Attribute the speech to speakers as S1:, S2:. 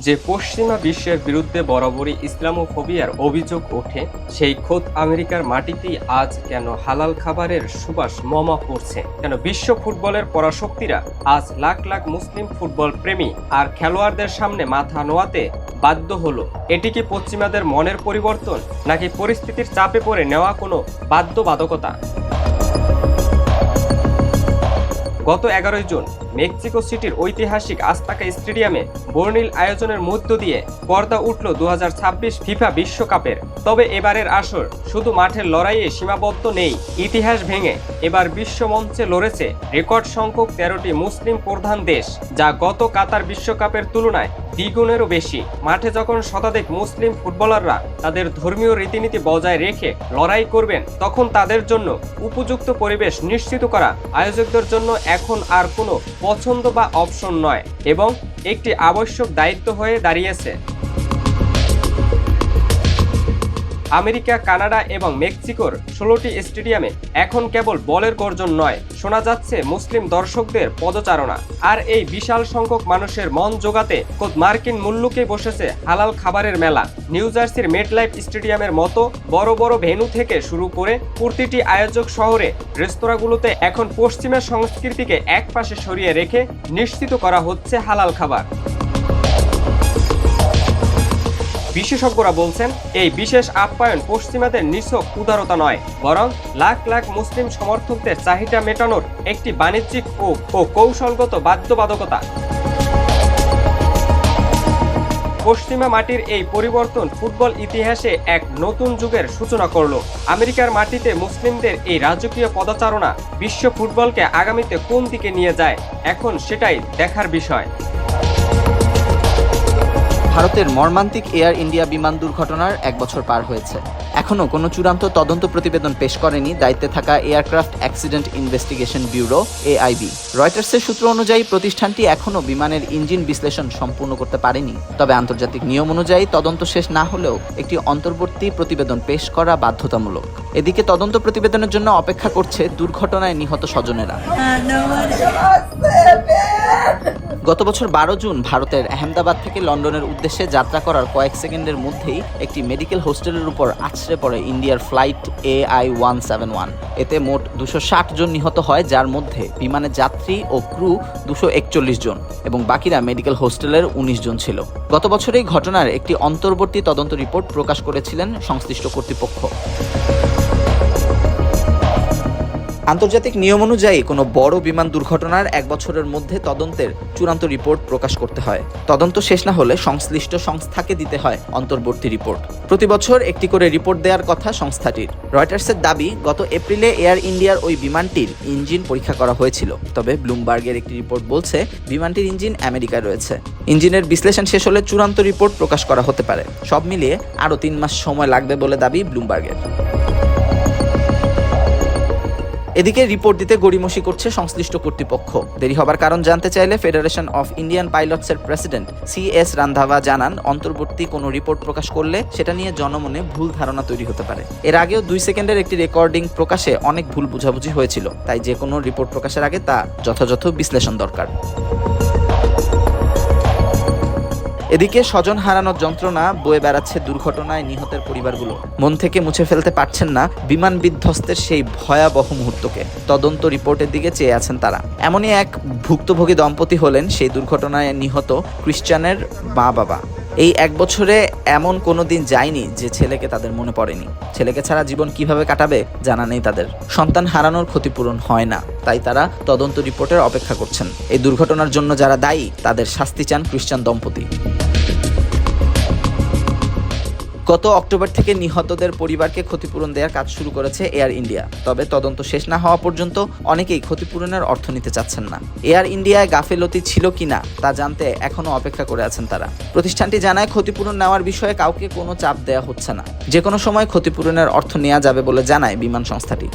S1: যে পশ্চিমা বিশ্বের বিরুদ্ধে বরাবরই ইসলামোফোবিয়ার অভিযোগ ওঠে, সেই খোদ আমেরিকার মাটিতেই আজ কেন হালাল খাবারের সুবাস মমা পড়ছে? কেন বিশ্ব ফুটবলের পরাশক্তিরা আজ লাখ লাখ মুসলিম ফুটবল প্রেমী আর খেলোয়াড়দের সামনে মাথা নোয়াতে বাধ্য হলো? এটি কি পশ্চিমাদের মনের পরিবর্তন, নাকি পরিস্থিতির চাপে পড়ে নেওয়া কোনো বাধ্যবাধকতা? গত 11 জুন মেক্সিকো সিটির ঐতিহাসিক আজতাকা স্টেডিয়ামে বর্ণিল আয়োজনের মধ্য দিয়ে পর্দা উঠল 2026 ফিফা বিশ্বকাপের। তবে এবারের আসর শুধু মাঠের লড়াইয়ে সীমাবদ্ধ নেই। ইতিহাস ভেঙে এবার বিশ্বমঞ্চে লড়েছে রেকর্ড সংখ্যক 13টি মুসলিম প্রধান দেশ, যা গত কাতার বিশ্বকাপের তুলনায় দ্বিগুণেরও বেশি। মাঠে যখন শতাধিক মুসলিম ফুটবলাররা তাদের ধর্মীয় রীতিনীতি বজায় রেখে লড়াই করবেন, তখন তাদের জন্য উপযুক্ত পরিবেশ নিশ্চিত করা আয়োজকদের জন্য এখন আর কোনো পছন্দ বা অপশন নয়, এবং একটি আবশ্যক দায়িত্ব হয়ে দাঁড়িয়েছে। আমেরিকা, কানাডা এবং মেক্সিকোর 16টি স্টেডিয়ামে এখন কেবল বলের গর্জন নয়, শোনা যাচ্ছে মুসলিম দর্শকদের পদচারণা। আর এই বিশাল সংখ্যক মানুষের মন জোগাতে খোদ মার্কিন মুল্লুকে বসেছে হালাল খাবারের মেলা। নিউ জার্সির মেটলাইফ স্টেডিয়ামের মতো বড় বড় ভেন্যু থেকে শুরু করে প্রতিটি আয়োজক শহরে রেস্তোরাঁগুলোতে এখন পশ্চিমের সংস্কৃতিকে একপাশে সরিয়ে রেখে নিশ্চিত করা হচ্ছে হালাল খাবার। বিশেষজ্ঞরা বলছেন, এই বিশেষ আপ্যায়ন পশ্চিমাদের নিছক উদারতা নয়, বরং লাখ লাখ মুসলিম সমর্থকদের চাহিদা মেটানোর একটি বাণিজ্যিক ও কৌশলগত বাধ্যবাধকতা। পশ্চিমা মাটির এই পরিবর্তন ফুটবল ইতিহাসে এক নতুন যুগের সূচনা করল। আমেরিকার মাটিতে মুসলিমদের এই রাজকীয় পদচারণা বিশ্ব ফুটবলকে আগামীতে কোন দিকে নিয়ে যায়, এখন সেটাই দেখার বিষয়।
S2: ভারতের মর্মান্তিক এয়ার ইন্ডিয়া বিমান দুর্ঘটনার 1 বছর পার হয়েছে। এখনও কোনো চূড়ান্ত তদন্ত প্রতিবেদন পেশ করেনি দায়িত্বে থাকা aircraft accident investigation bureau AIB। রয়টার্সের সূত্র অনুযায়ী প্রতিষ্ঠানটি এখনও বিমানের ইঞ্জিন বিশ্লেষণ সম্পূর্ণ করতে পারেনি। তবে আন্তর্জাতিক নিয়ম অনুযায়ী তদন্ত শেষ না হলেও একটি অন্তর্বর্তী প্রতিবেদন পেশ করা বাধ্যতামূলক। এদিকে তদন্ত প্রতিবেদনের জন্য অপেক্ষা করছে দুর্ঘটনায় নিহত স্বজনেরা। গত বছর 12 জুন ভারতের আহমেদাবাদ থেকে লন্ডনের উদ্দেশ্যে যাত্রা করার কয়েক সেকেন্ডের মধ্যেই একটি মেডিকেল হোস্টেলের উপর আছড়ে পড়ে ইন্ডিয়ার ফ্লাইট AI-171। এতে মোট 260 জন নিহত হয়, যার মধ্যে বিমানের যাত্রী ও ক্রু 241 জন এবং বাকিরা মেডিকেল হোস্টেলের 19 জন ছিল। গত বছর এই ঘটনার একটি অন্তর্বর্তী তদন্ত রিপোর্ট প্রকাশ করেছিলেন সংশ্লিষ্ট কর্তৃপক্ষ। আন্তর্জাতিক নিয়ম অনুযায়ী কোনো বড় বিমান দুর্ঘটনার 1 বছরের মধ্যে তদন্তের চূড়ান্ত রিপোর্ট প্রকাশ করতে হয়। তদন্ত শেষ না হলে সংশ্লিষ্ট সংস্থাকে দিতে হয় অন্তর্বর্তী রিপোর্ট। প্রতি বছর একটি করে রিপোর্ট দেওয়ার কথা সংস্থাটির। রয়টার্সের দাবি, গত এপ্রিলে এয়ার ইন্ডিয়ার ওই বিমানটির ইঞ্জিন পরীক্ষা করা হয়েছিল। তবে ব্লুমবার্গের একটি রিপোর্ট বলছে বিমানটির ইঞ্জিন আমেরিকায় রয়েছে। ইঞ্জিনের বিশ্লেষণ শেষ হলে চূড়ান্ত রিপোর্ট প্রকাশ করা হতে পারে। সব মিলিয়ে আরও 3 মাস সময় লাগবে বলে দাবি ব্লুমবার্গের। এদিকে রিপোর্ট দিতে গড়িমসি করছে সংশ্লিষ্ট কর্তৃপক্ষ। দেরি হবার কারণ জানতে চাইলে ফেডারেশন অফ ইন্ডিয়ান পাইলটসের প্রেসিডেন্ট CS রান্ধাভা জানান, অন্তর্বর্তী কোনো রিপোর্ট প্রকাশ করলে সেটা নিয়ে জনমনে ভুল ধারণা তৈরি হতে পারে। এর আগেও 2 সেকেন্ডের একটি রেকর্ডিং প্রকাশে অনেক ভুল বোঝাবুঝি হয়েছিল, তাই যে কোনো রিপোর্ট প্রকাশের আগে তা যথাযথ বিশ্লেষণ দরকার। এদিকে স্বজন হারানোর যন্ত্রণা বয়ে বেড়াচ্ছে দুর্ঘটনায় নিহতের পরিবারগুলো। মন থেকে মুছে ফেলতে পারছেন না বিমান বিধ্বস্তের সেই ভয়াবহ মুহূর্তকে। তদন্ত রিপোর্টের দিকে চেয়ে আছেন তারা। এমনই এক ভুক্তভোগী দম্পতি হলেন সেই দুর্ঘটনায় নিহত ক্রিশ্চিয়ানের মা-বাবা। এই 1 বছরে এমন কোনো দিন যায়নি যে ছেলেকে তাদের মনে পড়েনি। ছেলেকে ছাড়া জীবন কিভাবে কাটাবে জানা নেই তাদের। সন্তান হারানোর ক্ষতিপূরণ হয় না, তাই তারা তদন্ত রিপোর্টের অপেক্ষা করছেন। এই দুর্ঘটনার জন্য যারা দায়ী তাদের শাস্তি চান ক্রিশ্চিয়ান দম্পতি। গত অক্টোবর থেকে নিহতদের পরিবারকে ক্ষতিপূরণ দেওয়ার কাজ শুরু করেছে এয়ার ইন্ডিয়া। তবে তদন্ত শেষ না হওয়া পর্যন্ত অনেকেই ক্ষতিপূরণের অর্থ নিতে চাচ্ছেন না। এয়ার ইন্ডিয়ায় গাফেলতি ছিল কিনা তা জানতে এখনও অপেক্ষা করে আছেন তারা। প্রতিষ্ঠানটি জানায়, ক্ষতিপূরণ নেওয়ার বিষয়ে কাউকে কোনো চাপ দেওয়া হচ্ছে না। যে কোনো সময় ক্ষতিপূরণের অর্থ নেওয়া যাবে বলে জানায় বিমান সংস্থাটি।